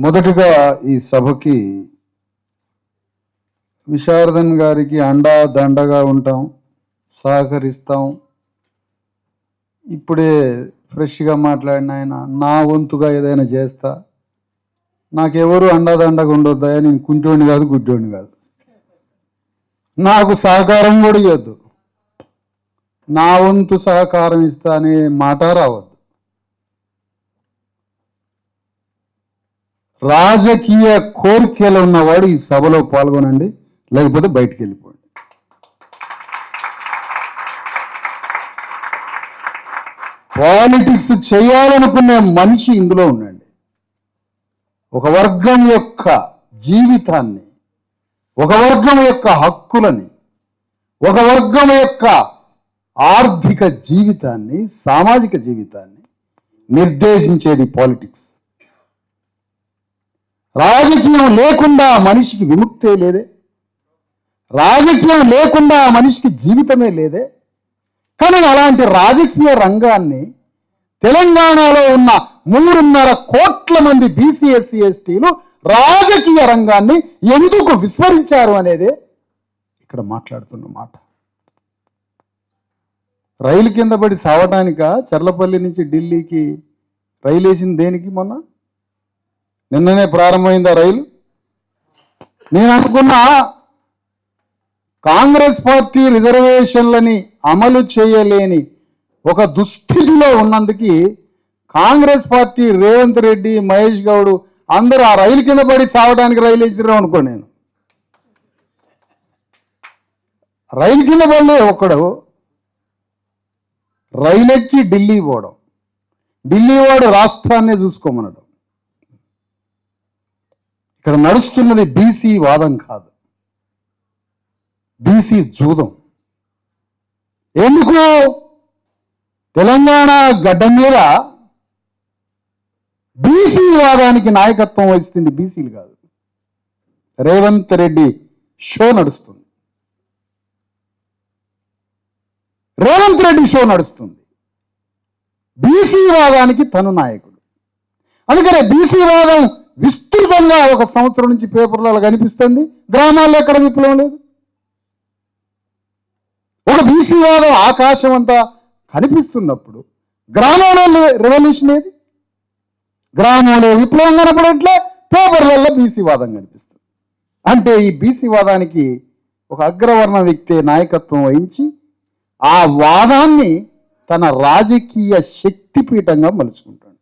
మొదటగా ఈ సభకి విశారదన్ గారికి అండా దండగా ఉంటాం, సహకరిస్తాం. ఇప్పుడే ఫ్రెష్గా మాట్లాడిన ఆయన నా వంతుగా ఏదైనా చేస్తా, నాకెవరు అండాదండగా ఉండొద్దా, నేను కుంటోని కాదు గుడ్డోని కాదు, నాకు సహకారం కూడా ఇవ్వద్దు, నా వంతు సహకారం ఇస్తా అనే మాట రావద్దు. రాజకీయ కోరికలు ఉన్నవాడు ఈ సభలో పాల్గొనండి, లేకపోతే బయటికి వెళ్ళిపోండి. పాలిటిక్స్ చేయాలనుకునే మనిషి ఇందులో ఉండండి. ఒక వర్గం యొక్క జీవితాన్ని, ఒక వర్గం యొక్క హక్కులని, ఒక వర్గం యొక్క ఆర్థిక జీవితాన్ని, సామాజిక జీవితాన్ని నిర్దేశించేది పాలిటిక్స్. రాజకీయం లేకుండా మనిషికి విముక్తే లేదే, రాజకీయం లేకుండా మనిషికి జీవితమే లేదే. కానీ అలాంటి రాజకీయ రంగాన్ని తెలంగాణలో ఉన్న 3.5 కోట్ల మంది బీసీ ఎస్సీ ఎస్టీలు రాజకీయ రంగాన్ని ఎందుకు విస్మరించారు అనేదే ఇక్కడ మాట్లాడుతున్న మాట. రైలు కింద పడి సావటానిక చర్లపల్లి నుంచి ఢిల్లీకి రైలు వేసింది దేనికి? నిన్ననే ప్రారంభమైందా రైలు? నేను అనుకున్నా కాంగ్రెస్ పార్టీ రిజర్వేషన్లని అమలు చేయలేని ఒక దుస్థితిలో ఉన్నందుకు కాంగ్రెస్ పార్టీ రేవంత్ రెడ్డి, మహేష్ గౌడ్ అందరూ ఆ రైలు కింద పడి సావడానికి రైలు వేసిరాం అనుకో. నేను రైలు కింద పడలే, ఒక్కడు రైలెక్కి ఢిల్లీ పోవడం, ఢిల్లీ వాడు రాష్ట్రాన్నే చూసుకోమన్నాడు. ఇక్కడ నడుస్తున్నది బీసీ వాదం కాదు, బీసీ జూదం. ఎందుకు? తెలంగాణ గడ్డ మీద బీసీ వాదానికి నాయకత్వం వహిస్తుంది బీసీలు కాదు, రేవంత్ రెడ్డి షో నడుస్తుంది. రేవంత్ రెడ్డి షో నడుస్తుంది, బీసీ వాదానికి తను నాయకుడు. అందుకనే బీసీ వాదం విస్తృతంగా 1 సంవత్సరం నుంచి పేపర్లలో కనిపిస్తుంది. గ్రామాల్లో ఎక్కడ విప్లవం లేదు. ఒక బీసీ వాదం ఆకాశం అంతా కనిపిస్తున్నప్పుడు గ్రామంలో రెవల్యూషన్ ఏది? గ్రామంలో విప్లవం కనపడట్లే, పేపర్లలో బీసీ వాదం కనిపిస్తుంది. అంటే ఈ బీసీ వాదానికి ఒక అగ్రవర్ణ వ్యక్తి నాయకత్వం వహించి ఆ వాదాన్ని తన రాజకీయ శక్తిపీఠంగా మలుచుకుంటాడు.